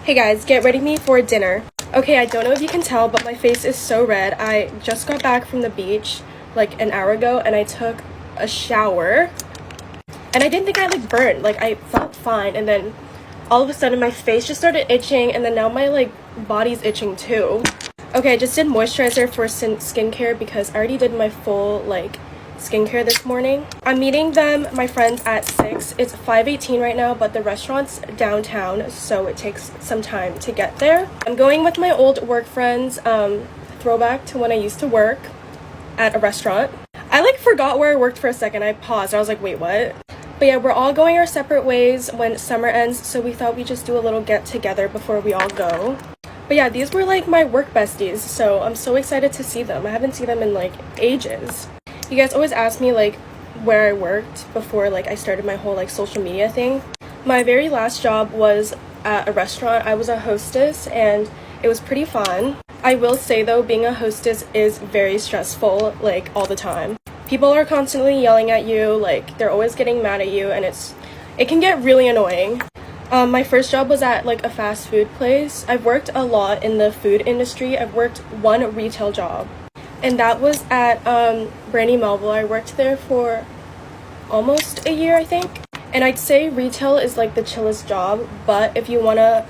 Hey guys, get ready me for dinner. Okay, I don't know if you can tell, but my face is so red. I just got back from the beach like an hour ago and I took a shower. And I didn't think I burnt. I felt fine, and then all of a sudden my face just started itching, and then now my body's itching too. Okay, I just did moisturizer for skincare because I already did my full skincare this morning. I'm meeting my friends at 6. It's 5:18 right now, but the restaurant's downtown, so it takes some time to get there. I'm going with my old work friends, throwback to when I used to work at a restaurant. I forgot where I worked for a second. I paused. I was like, wait, what? But yeah, we're all going our separate ways when summer ends, so we thought we'd just do a little get together before we all go. But yeah, these were my work besties, so I'm so excited to see them. I haven't seen them in ages. You guys always ask me where I worked before I started my whole social media thing. My very last job was at a restaurant. I was a hostess and it was pretty fun. I will say though, being a hostess is very stressful all the time. People are constantly yelling at you, they're always getting mad at you, and it can get really annoying. My first job was at a fast food place. I've worked a lot in the food industry. I've worked one retail job, and that was at Brandy Melville. I worked there for almost a year, I think. And I'd say retail is the chillest job, but if you want to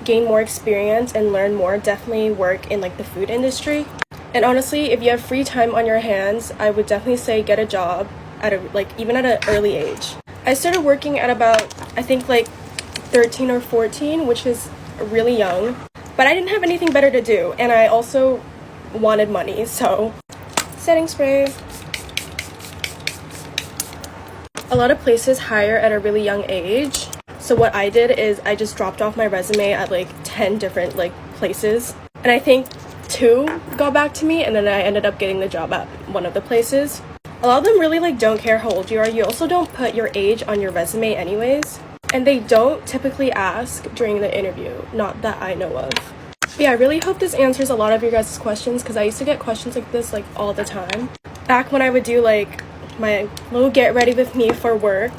gain more experience and learn more, definitely work in the food industry. And honestly, if you have free time on your hands, I would definitely say get a job at even at an early age. I started working at about, I think 13 or 14, which is really young, but I didn't have anything better to do, and I also wanted money, so setting spray. A lot of places hire at a really young age, so what I did is I just dropped off my resume at 10 different places, and I think 2 got back to me, and then I ended up getting the job at one of the places. A lot of them really don't care how old you are. You also don't put your age on your resume anyways, and they don't typically ask during the interview, not that I know of. But yeah, I really hope this answers a lot of your guys' questions, because I used to get questions like this all the time back when I would do my little get ready with me for work.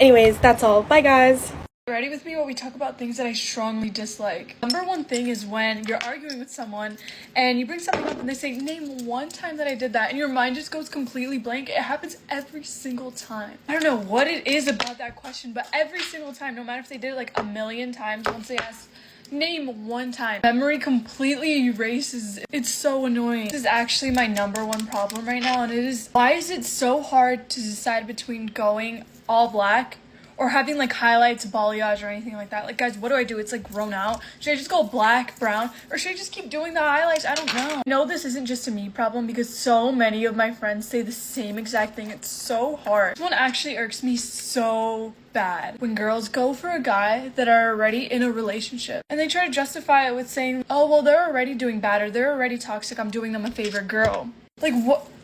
Anyways, that's all. Bye guys. Ready with me while we talk about things that I strongly dislike. Number one thing is when you're arguing with someone and you bring something up and they say, name one time that I did that, and your mind just goes completely blank. It happens every single time. I don't know what it is about that question, but every single time, no matter if they did it a million times, once they ask, name one time, memory completely erases. It's so annoying. This is actually my number one problem right now, and it is, why is it so hard to decide between going all black or having highlights, balayage, or anything like that? Guys, what do I do? It's grown out. Should I just go black, brown, or should I just keep doing the highlights? I don't know. No, this isn't just a me problem, because so many of my friends say the same exact thing. It's so hard. This one actually irks me so bad. When girls go for a guy that are already in a relationship and they try to justify it with saying, oh, well, they're already doing bad, or they're already toxic, I'm doing them a favor. Girl,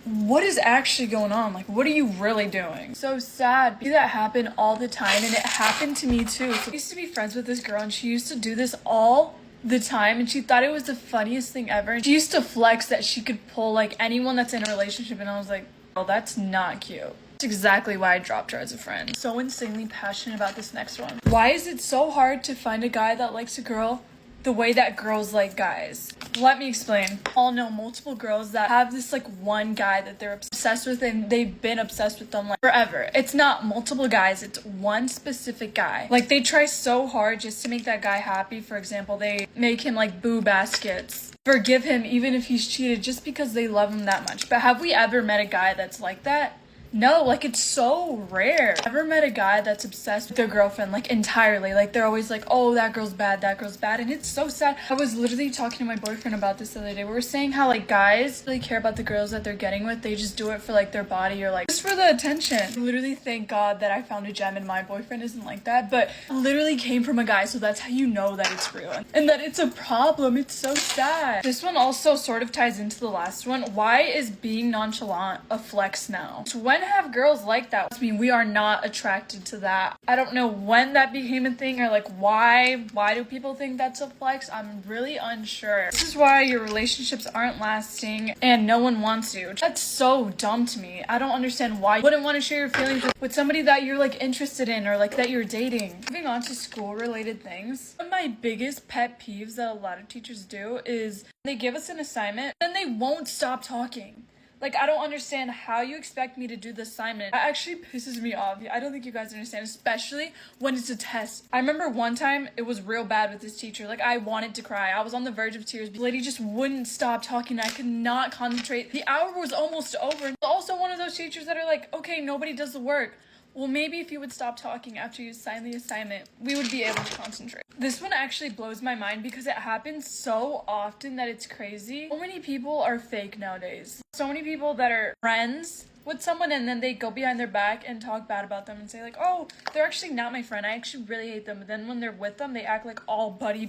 what is actually going on? What are you really doing? So sad. That happen all the time, and it happened to me too. So I used to be friends with this girl, and she used to do this all the time, and she thought it was the funniest thing ever. She used to flex that she could pull anyone that's in a relationship, and I was like, oh, that's not cute. That's exactly why I dropped her as a friend. So insanely passionate about this next one. Why is it so hard to find a guy that likes a girl the way that girls like guys? Let me explain. All know multiple girls that have this one guy that they're obsessed with, and they've been obsessed with them forever. It's not multiple guys, it's one specific guy. They try so hard just to make that guy happy. For example, they make him boo baskets, forgive him even if he's cheated, just because they love him that much. But have we ever met a guy that's like that? No, it's so rare. Ever met a guy that's obsessed with their girlfriend, entirely? They're always oh, that girl's bad, and it's so sad. I was literally talking to my boyfriend about this the other day. We were saying how, guys really care about the girls that they're getting with. They just do it for, their body, or, just for the attention. Literally, thank God that I found a gem, and my boyfriend isn't like that, but literally came from a guy, so that's how you know that it's real, and that it's a problem. It's so sad. This one also sort of ties into the last one. Why is being nonchalant a flex now? It's when Men have girls like that. I mean, we are not attracted to that. I don't know when that became a thing, or like why do people think that's a flex? I'm really unsure. This is why your relationships aren't lasting and no one wants you. That's so dumb to me. I don't understand why you wouldn't want to share your feelings with somebody that you're like interested in or like that you're dating. Moving on to school related things. One of my biggest pet peeves that a lot of teachers do is they give us an assignment, then they won't stop talking. Like, I don't understand how you expect me to do the assignment. That actually pisses me off. I don't think you guys understand, especially when it's a test. I remember one time it was real bad with this teacher. Like, I wanted to cry. I was on the verge of tears. The lady just wouldn't stop talking. I could not concentrate. The hour was almost over. And also one of those teachers that are like, okay, nobody does the work. Well, maybe if you would stop talking after you sign the assignment, we would be able to concentrate. This one actually blows my mind because it happens so often that it's crazy. So many people are fake nowadays. So many people that are friends with someone and then they go behind their back and talk bad about them and say like, oh, they're actually not my friend. I actually really hate them. But then when they're with them, they act like all buddy.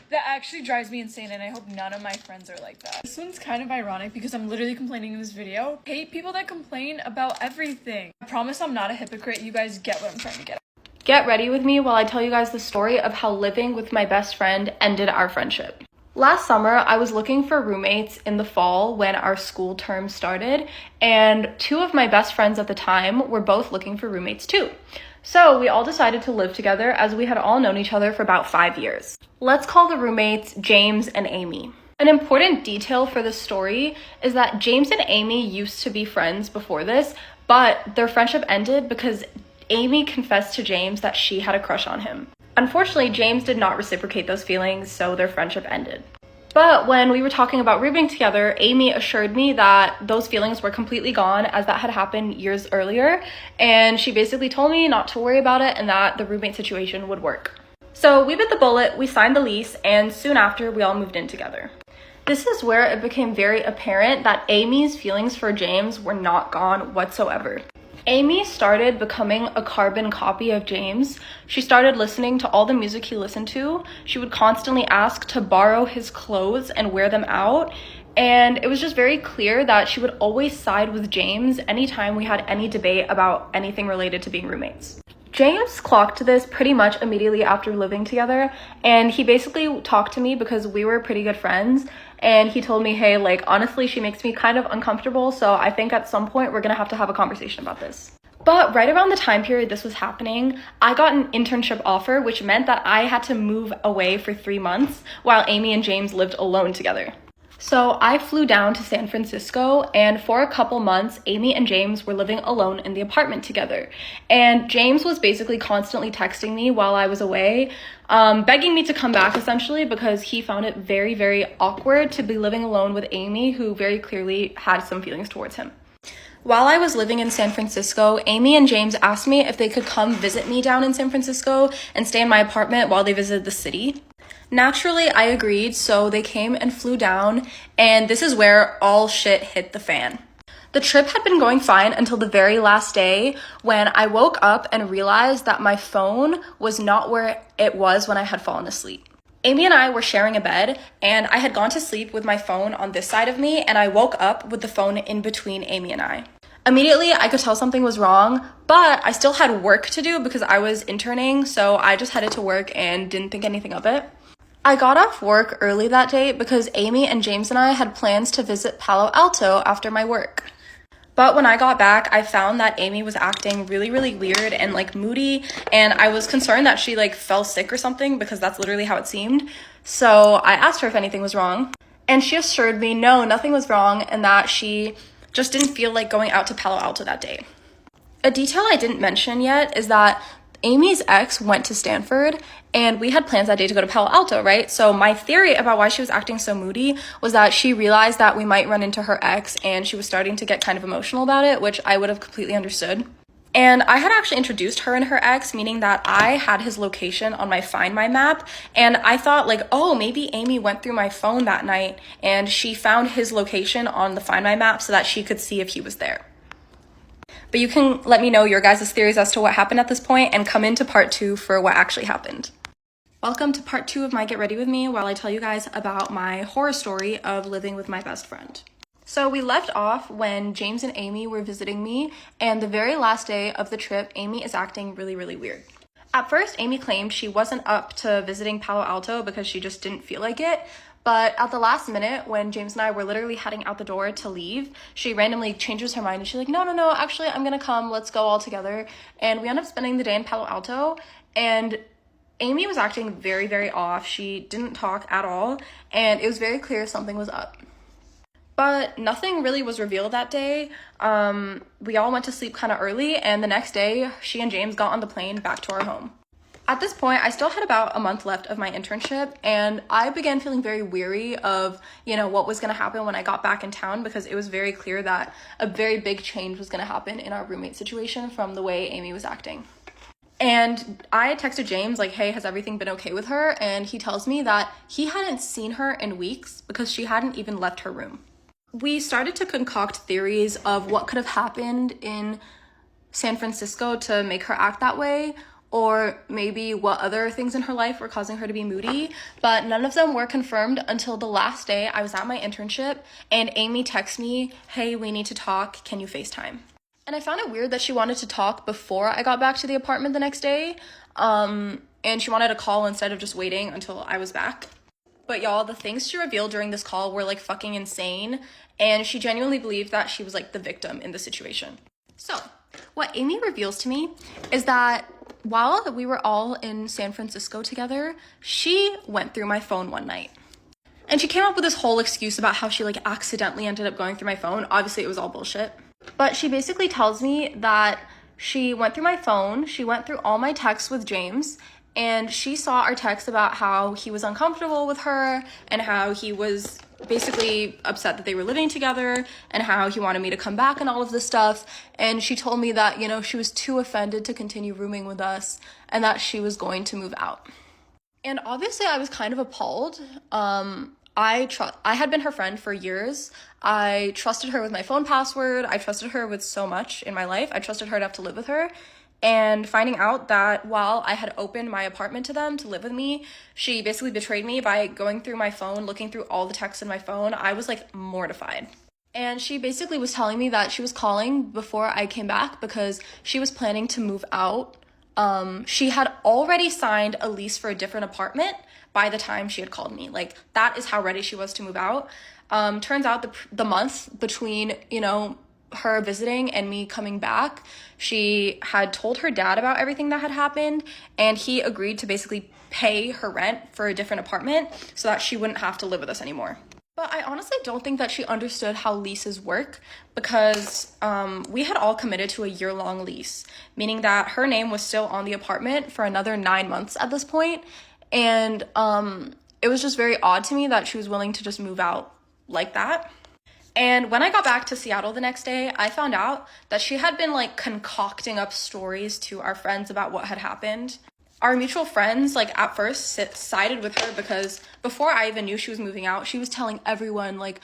That actually drives me insane, and I hope none of my friends are like that. This one's kind of ironic because I'm literally complaining in this video. I hate people that complain about everything. I promise I'm not a hypocrite. You guys get what I'm trying to get at. Get ready with me while I tell you guys the story of how living with my best friend ended our friendship. Last summer, I was looking for roommates in the fall when our school term started, and two of my best friends at the time were both looking for roommates too. So we all decided to live together as we had all known each other for about 5 years. Let's call the roommates James and Amy. An important detail for this story is that James and Amy used to be friends before this, but their friendship ended because Amy confessed to James that she had a crush on him. Unfortunately, James did not reciprocate those feelings, so their friendship ended. But when we were talking about rooming together, Amy assured me that those feelings were completely gone as that had happened years earlier, and she basically told me not to worry about it and that the roommate situation would work. So we bit the bullet, we signed the lease, and soon after we all moved in together. This is where it became very apparent that Amy's feelings for James were not gone whatsoever. Amy started becoming a carbon copy of James. She started listening to all the music he listened to. She would constantly ask to borrow his clothes and wear them out. And it was just very clear that she would always side with James anytime we had any debate about anything related to being roommates. James clocked this pretty much immediately after living together, and he basically talked to me because we were pretty good friends, and he told me, hey, like, honestly, she makes me kind of uncomfortable, so I think at some point we're gonna have to have a conversation about this. But right around the time period this was happening, I got an internship offer, which meant that I had to move away for 3 months while Amy and James lived alone together. So I flew down to San Francisco, and for a couple months, Amy and James were living alone in the apartment together. And James was basically constantly texting me while I was away, begging me to come back essentially because he found it very, very awkward to be living alone with Amy, who very clearly had some feelings towards him. While I was living in San Francisco, Amy and James asked me if they could come visit me down in San Francisco and stay in my apartment while they visited the city. Naturally, I agreed, so they came and flew down, and this is where all shit hit the fan. The trip had been going fine until the very last day when I woke up and realized that my phone was not where it was when I had fallen asleep. Amy and I were sharing a bed, and I had gone to sleep with my phone on this side of me, and I woke up with the phone in between Amy and I. Immediately, I could tell something was wrong, but I still had work to do because I was interning, so I just headed to work and didn't think anything of it. I got off work early that day because Amy and James and I had plans to visit Palo Alto after my work. But when I got back, I found that Amy was acting really, really weird and like moody, and I was concerned that she like fell sick or something because that's literally how it seemed. So I asked her if anything was wrong, and she assured me no, nothing was wrong, and that she just didn't feel like going out to Palo Alto that day. A detail I didn't mention yet is that Amy's ex went to Stanford, and we had plans that day to go to Palo Alto, right? So my theory about why she was acting so moody was that she realized that we might run into her ex, and she was starting to get kind of emotional about it, which I would have completely understood. And I had actually introduced her and her ex, meaning that I had his location on my Find My map, and I thought like, oh, maybe Amy went through my phone that night, and she found his location on the Find My map so that she could see if he was there. But you can let me know your guys' theories as to what happened at this point and come into part 2 for what actually happened. Welcome to part 2 of my Get Ready With Me while I tell you guys about my horror story of living with my best friend. So we left off when James and Amy were visiting me, and the very last day of the trip, Amy is acting really, really weird. At first, Amy claimed she wasn't up to visiting Palo Alto because she just didn't feel like it. But at the last minute, when James and I were literally heading out the door to leave, she randomly changes her mind and she's like, no, actually, I'm gonna come. Let's go all together. And we end up spending the day in Palo Alto. And Amy was acting very, very off. She didn't talk at all. And it was very clear something was up. But nothing really was revealed that day. We all went to sleep kind of early, and the next day, she and James got on the plane back to our home. At this point, I still had about a month left of my internship, and I began feeling very weary of, what was gonna happen when I got back in town, because it was very clear that a very big change was gonna happen in our roommate situation from the way Amy was acting. And I texted James, like, hey, has everything been okay with her? And he tells me that he hadn't seen her in weeks because she hadn't even left her room. We started to concoct theories of what could have happened in San Francisco to make her act that way, or maybe what other things in her life were causing her to be moody, but none of them were confirmed until the last day I was at my internship and Amy texted me, hey, we need to talk, can you FaceTime? And I found it weird that she wanted to talk before I got back to the apartment the next day, and she wanted a call instead of just waiting until I was back. But y'all, the things she revealed during this call were like fucking insane, and she genuinely believed that she was like the victim in the situation. So, what Amy reveals to me is that while we were all in San Francisco together, she went through my phone one night. And she came up with this whole excuse about how she like accidentally ended up going through my phone. Obviously, it was all bullshit. But she basically tells me that she went through my phone, she went through all my texts with James, and she saw our text about how he was uncomfortable with her and how he was basically upset that they were living together and how he wanted me to come back and all of this stuff. And she told me that, she was too offended to continue rooming with us and that she was going to move out. And obviously I was kind of appalled. I had been her friend for years. I trusted her with my phone password. I trusted her with so much in my life. I trusted her enough to live with her. And finding out that while I had opened my apartment to them to live with me, she basically betrayed me by going through my phone, looking through all the texts in my phone. I was like mortified. And she basically was telling me that she was calling before I came back because she was planning to move out. She had already signed a lease for a different apartment by the time she had called me. Like, that is how ready she was to move out. Turns out the month between, her visiting and me coming back, she had told her dad about everything that had happened, and he agreed to basically pay her rent for a different apartment so that she wouldn't have to live with us anymore. But I honestly don't think that she understood how leases work because we had all committed to a year-long lease, meaning that her name was still on the apartment for another 9 months at this point, and it was just very odd to me that she was willing to just move out like that. And when I got back to Seattle the next day, I found out that she had been like concocting up stories to our friends about what had happened. Our mutual friends, like at first sided with her because before I even knew she was moving out, she was telling everyone like,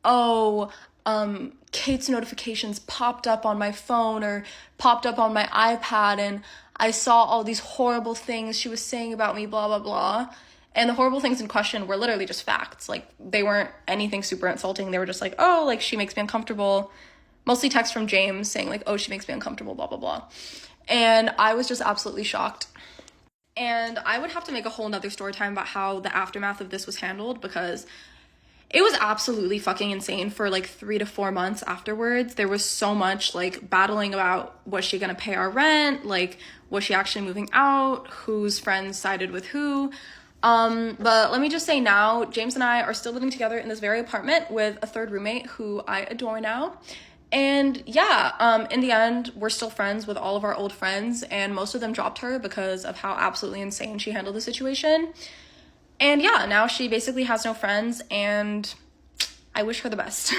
oh, Kate's notifications popped up on my phone or popped up on my iPad and I saw all these horrible things she was saying about me, blah, blah, blah. And the horrible things in question were literally just facts. Like, they weren't anything super insulting. They were just like, oh, like, she makes me uncomfortable. Mostly text from James saying, like, oh, she makes me uncomfortable, blah, blah, blah. And I was just absolutely shocked. And I would have to make a whole nother story time about how the aftermath of this was handled because it was absolutely fucking insane for, like, 3 to 4 months afterwards. There was so much, like, battling about was she gonna pay our rent? Like, was she actually moving out? Whose friends sided with who? But let me just say now, James and I are still living together in this very apartment with a third roommate who I adore now. And yeah, in the end, we're still friends with all of our old friends, and most of them dropped her because of how absolutely insane she handled the situation. And yeah, now she basically has no friends, and I wish her the best.